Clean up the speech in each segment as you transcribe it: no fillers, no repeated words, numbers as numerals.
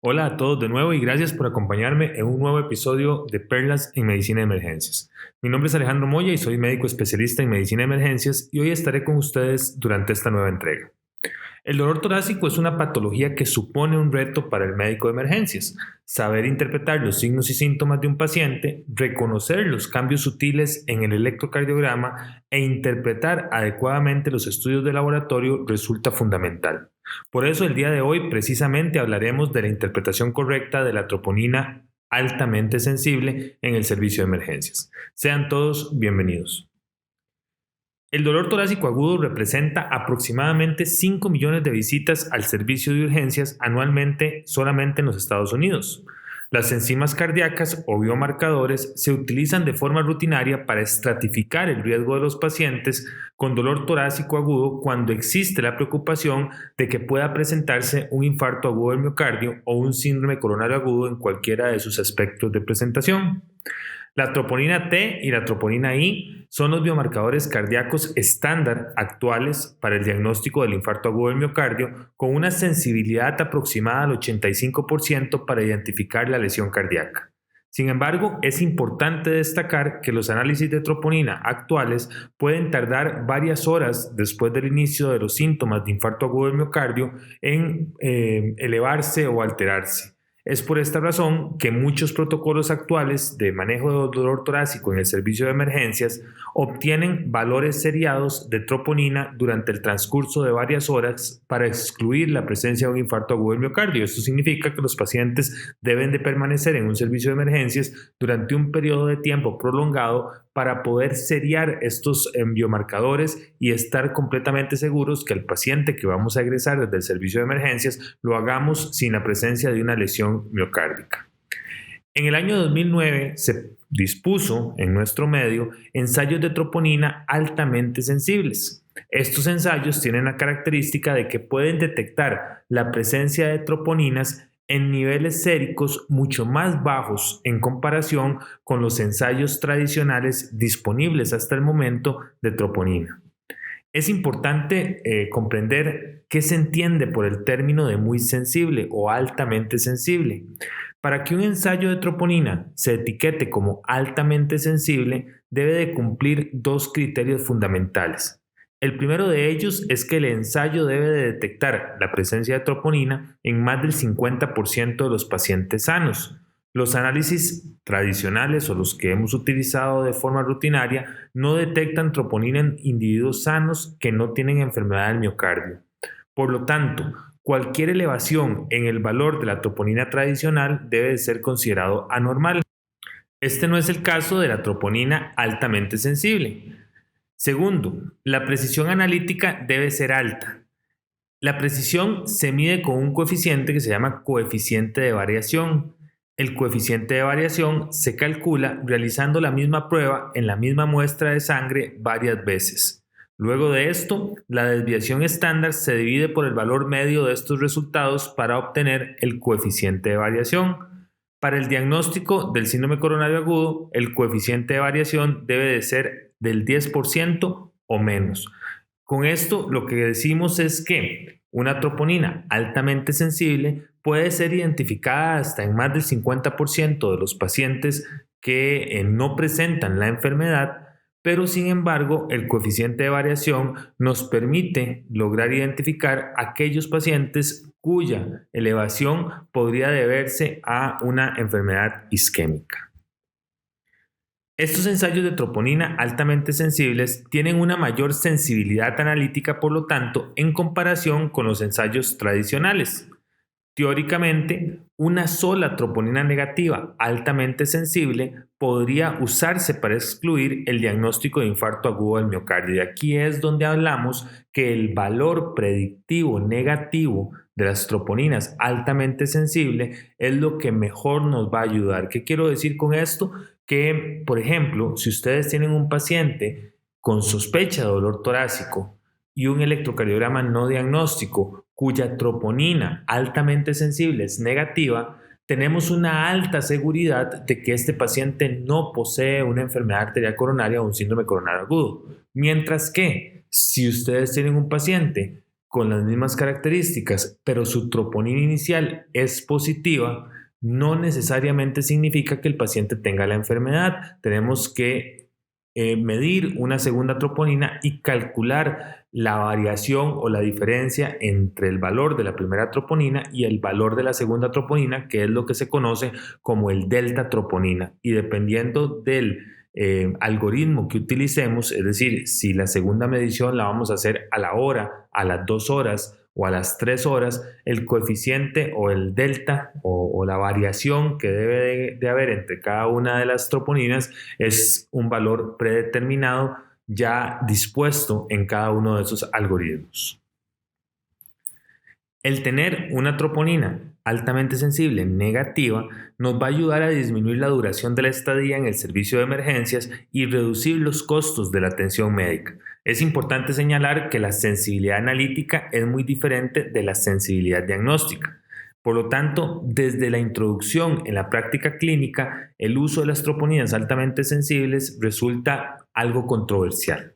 Hola a todos de nuevo y gracias por acompañarme en un nuevo episodio de Perlas en Medicina de Emergencias. Mi nombre es Alejandro Moya y soy médico especialista en medicina de emergencias y hoy estaré con ustedes durante esta nueva entrega. El dolor torácico es una patología que supone un reto para el médico de emergencias. Saber interpretar los signos y síntomas de un paciente, reconocer los cambios sutiles en el electrocardiograma e interpretar adecuadamente los estudios de laboratorio resulta fundamental. Por eso el día de hoy precisamente hablaremos de la interpretación correcta de la troponina altamente sensible en el servicio de emergencias. Sean todos bienvenidos. El dolor torácico agudo representa aproximadamente 5 millones de visitas al servicio de urgencias anualmente solamente en los Estados Unidos. Las enzimas cardíacas o biomarcadores se utilizan de forma rutinaria para estratificar el riesgo de los pacientes con dolor torácico agudo cuando existe la preocupación de que pueda presentarse un infarto agudo del miocardio o un síndrome coronario agudo en cualquiera de sus aspectos de presentación. La troponina T y la troponina I son los biomarcadores cardíacos estándar actuales para el diagnóstico del infarto agudo del miocardio, con una sensibilidad aproximada al 85% para identificar la lesión cardíaca. Sin embargo, es importante destacar que los análisis de troponina actuales pueden tardar varias horas después del inicio de los síntomas de infarto agudo del miocardio en elevarse o alterarse. Es por esta razón que muchos protocolos actuales de manejo de dolor torácico en el servicio de emergencias obtienen valores seriados de troponina durante el transcurso de varias horas para excluir la presencia de un infarto agudo del miocardio. Esto significa que los pacientes deben de permanecer en un servicio de emergencias durante un periodo de tiempo prolongado para poder seriar estos biomarcadores y estar completamente seguros que el paciente que vamos a egresar desde el servicio de emergencias lo hagamos sin la presencia de una lesión miocárdica. En el año 2009 se dispuso en nuestro medio ensayos de troponina altamente sensibles. Estos ensayos tienen la característica de que pueden detectar la presencia de troponinas en niveles séricos mucho más bajos en comparación con los ensayos tradicionales disponibles hasta el momento de troponina. Es importante comprender qué se entiende por el término de muy sensible o altamente sensible. Para que un ensayo de troponina se etiquete como altamente sensible, debe de cumplir dos criterios fundamentales. El primero de ellos es que el ensayo debe de detectar la presencia de troponina en más del 50% de los pacientes sanos. Los análisis tradicionales o los que hemos utilizado de forma rutinaria no detectan troponina en individuos sanos que no tienen enfermedad del miocardio. Por lo tanto, cualquier elevación en el valor de la troponina tradicional debe de ser considerado anormal. Este no es el caso de la troponina altamente sensible. Segundo, la precisión analítica debe ser alta. La precisión se mide con un coeficiente que se llama coeficiente de variación. El coeficiente de variación se calcula realizando la misma prueba en la misma muestra de sangre varias veces. Luego de esto, la desviación estándar se divide por el valor medio de estos resultados para obtener el coeficiente de variación. Para el diagnóstico del síndrome coronario agudo, el coeficiente de variación debe de ser del 10% o menos. Con esto lo que decimos es que una troponina altamente sensible puede ser identificada hasta en más del 50% de los pacientes que no presentan la enfermedad, pero sin embargo el coeficiente de variación nos permite lograr identificar aquellos pacientes cuya elevación podría deberse a una enfermedad isquémica. Estos ensayos de troponina altamente sensibles tienen una mayor sensibilidad analítica, por lo tanto, en comparación con los ensayos tradicionales. Teóricamente, una sola troponina negativa altamente sensible podría usarse para excluir el diagnóstico de infarto agudo del miocardio. Y aquí es donde hablamos que el valor predictivo negativo de las troponinas altamente sensibles es lo que mejor nos va a ayudar. ¿Qué quiero decir con esto? Que, por ejemplo, si ustedes tienen un paciente con sospecha de dolor torácico y un electrocardiograma no diagnóstico cuya troponina altamente sensible es negativa, tenemos una alta seguridad de que este paciente no posee una enfermedad arterial coronaria o un síndrome coronario agudo. Mientras que, si ustedes tienen un paciente con las mismas características, pero su troponina inicial es positiva, no necesariamente significa que el paciente tenga la enfermedad. Tenemos que medir una segunda troponina y calcular la variación o la diferencia entre el valor de la primera troponina y el valor de la segunda troponina, que es lo que se conoce como el delta troponina. Y dependiendo del algoritmo que utilicemos, es decir, si la segunda medición la vamos a hacer a la hora, a las 2 horas o a las 3 horas, el coeficiente o el delta o la variación que debe de haber entre cada una de las troponinas es un valor predeterminado ya dispuesto en cada uno de esos algoritmos. El tener una troponina altamente sensible negativa nos va a ayudar a disminuir la duración de la estadía en el servicio de emergencias y reducir los costos de la atención médica. Es importante señalar que la sensibilidad analítica es muy diferente de la sensibilidad diagnóstica. Por lo tanto, desde la introducción en la práctica clínica, el uso de las troponinas altamente sensibles resulta algo controversial.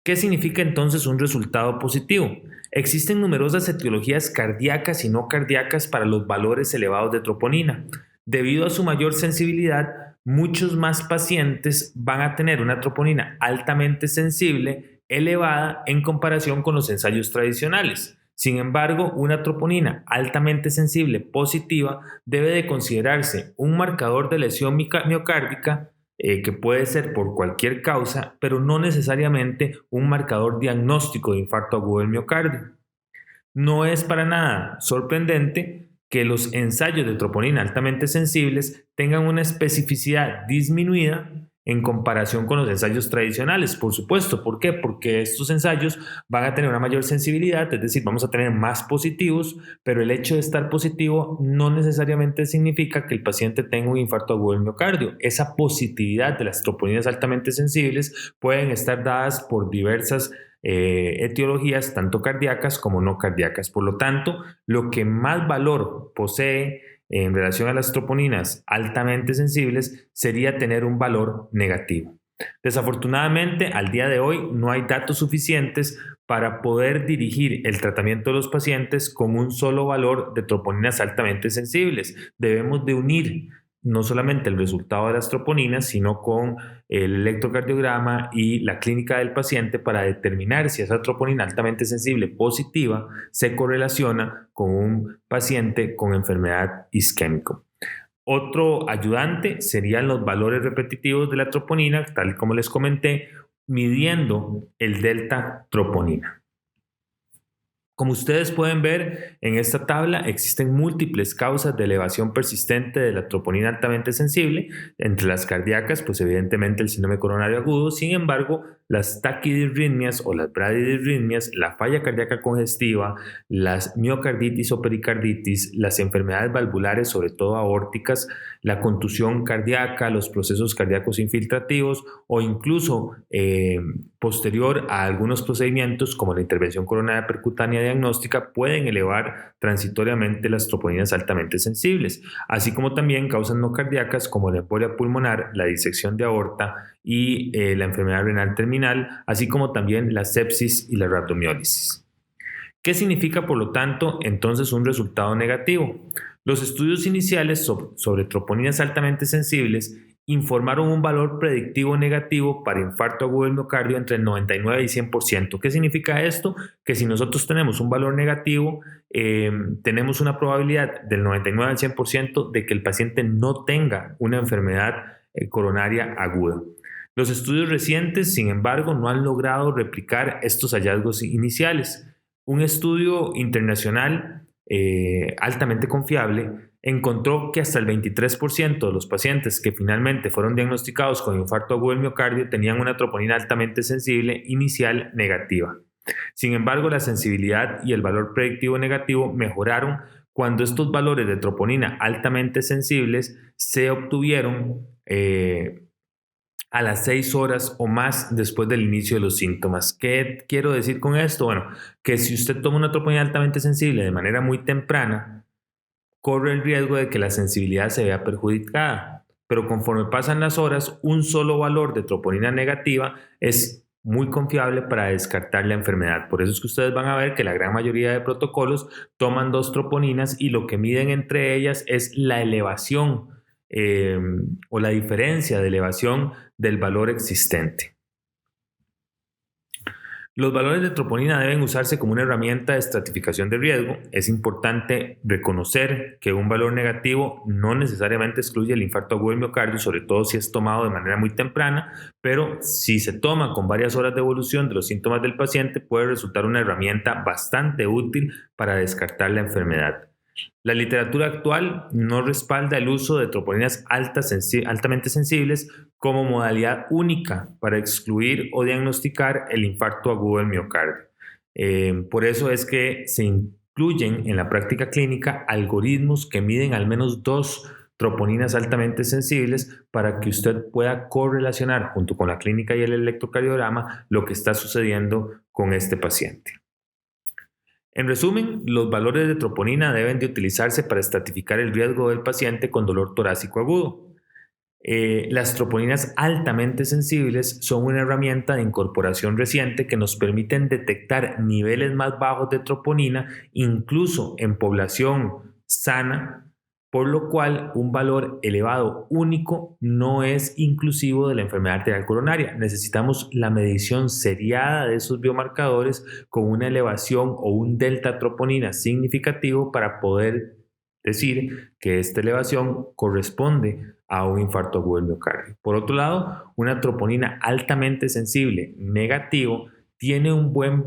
¿Qué significa entonces un resultado positivo? Existen numerosas etiologías cardíacas y no cardíacas para los valores elevados de troponina. Debido a su mayor sensibilidad, muchos más pacientes van a tener una troponina altamente sensible elevada en comparación con los ensayos tradicionales. Sin embargo, una troponina altamente sensible positiva debe de considerarse un marcador de lesión miocárdica que puede ser por cualquier causa, pero no necesariamente un marcador diagnóstico de infarto agudo del miocardio. No es para nada sorprendente que los ensayos de troponina altamente sensibles tengan una especificidad disminuida en comparación con los ensayos tradicionales, por supuesto. ¿Por qué? Porque estos ensayos van a tener una mayor sensibilidad, es decir, vamos a tener más positivos, pero el hecho de estar positivo no necesariamente significa que el paciente tenga un infarto agudo del miocardio. Esa positividad de las troponinas altamente sensibles pueden estar dadas por diversas etiologías, tanto cardíacas como no cardíacas. Por lo tanto, lo que más valor posee en relación a las troponinas altamente sensibles sería tener un valor negativo. Desafortunadamente, al día de hoy no hay datos suficientes para poder dirigir el tratamiento de los pacientes con un solo valor de troponinas altamente sensibles. Debemos de unir no solamente el resultado de las troponinas, sino con el electrocardiograma y la clínica del paciente para determinar si esa troponina altamente sensible positiva se correlaciona con un paciente con enfermedad isquémica. Otro ayudante serían los valores repetitivos de la troponina, tal como les comenté, midiendo el delta troponina. Como ustedes pueden ver en esta tabla, existen múltiples causas de elevación persistente de la troponina altamente sensible. Entre las cardíacas, pues evidentemente el síndrome coronario agudo. Sin embargo, las taquidisritmias o las bradidisritmias, la falla cardíaca congestiva, las miocarditis o pericarditis, las enfermedades valvulares, sobre todo aórticas, la contusión cardíaca, los procesos cardíacos infiltrativos o incluso posterior a algunos procedimientos como la intervención coronaria percutánea diagnóstica pueden elevar transitoriamente las troponinas altamente sensibles, así como también causas no cardíacas como la embolia pulmonar, la disección de aorta y la enfermedad renal terminal, así como también la sepsis y la rhabdomiólisis. ¿Qué significa, por lo tanto, entonces un resultado negativo? Los estudios iniciales sobre troponinas altamente sensibles informaron un valor predictivo negativo para infarto agudo del miocardio entre el 99 y 100%. ¿Qué significa esto? Que si nosotros tenemos un valor negativo, tenemos una probabilidad del 99 al 100% de que el paciente no tenga una enfermedad coronaria aguda. Los estudios recientes, sin embargo, no han logrado replicar estos hallazgos iniciales. Un estudio internacional altamente confiable encontró que hasta el 23% de los pacientes que finalmente fueron diagnosticados con infarto agudo del miocardio tenían una troponina altamente sensible inicial negativa. Sin embargo, la sensibilidad y el valor predictivo negativo mejoraron cuando estos valores de troponina altamente sensibles se obtuvieron a las 6 horas o más después del inicio de los síntomas. ¿Qué quiero decir con esto? Bueno, que si usted toma una troponina altamente sensible de manera muy temprana, corre el riesgo de que la sensibilidad se vea perjudicada. Pero conforme pasan las horas, un solo valor de troponina negativa es muy confiable para descartar la enfermedad. Por eso es que ustedes van a ver que la gran mayoría de protocolos toman 2 troponinas y lo que miden entre ellas es la elevación o la diferencia de elevación del valor existente. Los valores de troponina deben usarse como una herramienta de estratificación de riesgo. Es importante reconocer que un valor negativo no necesariamente excluye el infarto agudo del miocardio, sobre todo si es tomado de manera muy temprana, pero si se toma con varias horas de evolución de los síntomas del paciente, puede resultar una herramienta bastante útil para descartar la enfermedad. La literatura actual no respalda el uso de troponinas altamente sensibles como modalidad única para excluir o diagnosticar el infarto agudo del miocardio. Por eso es que se incluyen en la práctica clínica algoritmos que miden al menos 2 troponinas altamente sensibles para que usted pueda correlacionar junto con la clínica y el electrocardiograma lo que está sucediendo con este paciente. En resumen, los valores de troponina deben de utilizarse para estratificar el riesgo del paciente con dolor torácico agudo. Las troponinas altamente sensibles son una herramienta de incorporación reciente que nos permiten detectar niveles más bajos de troponina incluso en población sana, por lo cual un valor elevado único no es inclusivo de la enfermedad arterial coronaria. Necesitamos la medición seriada de esos biomarcadores con una elevación o un delta troponina significativo para poder decir que esta elevación corresponde a un infarto agudo del miocardio. Por otro lado, una troponina altamente sensible negativo tiene un buen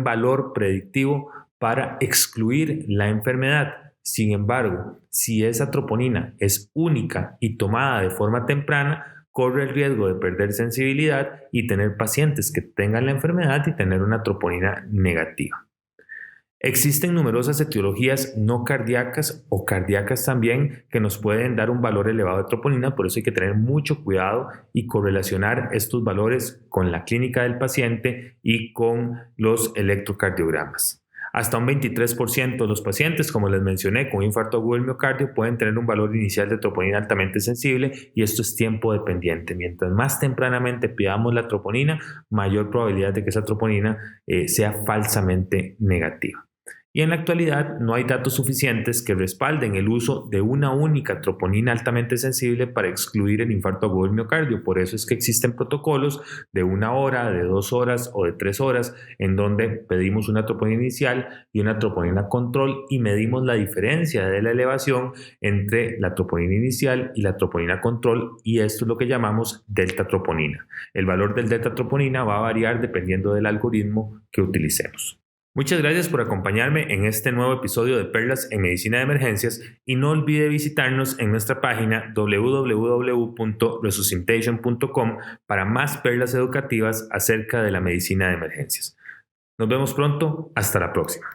valor predictivo para excluir la enfermedad. Sin embargo, si esa troponina es única y tomada de forma temprana, corre el riesgo de perder sensibilidad y tener pacientes que tengan la enfermedad y tener una troponina negativa. Existen numerosas etiologías no cardíacas o cardíacas también que nos pueden dar un valor elevado de troponina, por eso hay que tener mucho cuidado y correlacionar estos valores con la clínica del paciente y con los electrocardiogramas. Hasta un 23% de los pacientes, como les mencioné, con infarto agudo del miocardio pueden tener un valor inicial de troponina altamente sensible y esto es tiempo dependiente. Mientras más tempranamente pidamos la troponina, mayor probabilidad de que esa troponina sea falsamente negativa. Y en la actualidad no hay datos suficientes que respalden el uso de una única troponina altamente sensible para excluir el infarto agudo del miocardio. Por eso es que existen protocolos de 1 hora, de 2 horas o de 3 horas en donde pedimos una troponina inicial y una troponina control y medimos la diferencia de la elevación entre la troponina inicial y la troponina control y esto es lo que llamamos delta troponina. El valor del delta troponina va a variar dependiendo del algoritmo que utilicemos. Muchas gracias por acompañarme en este nuevo episodio de Perlas en Medicina de Emergencias y no olvide visitarnos en nuestra página www.resuscitation.com para más perlas educativas acerca de la medicina de emergencias. Nos vemos pronto, hasta la próxima.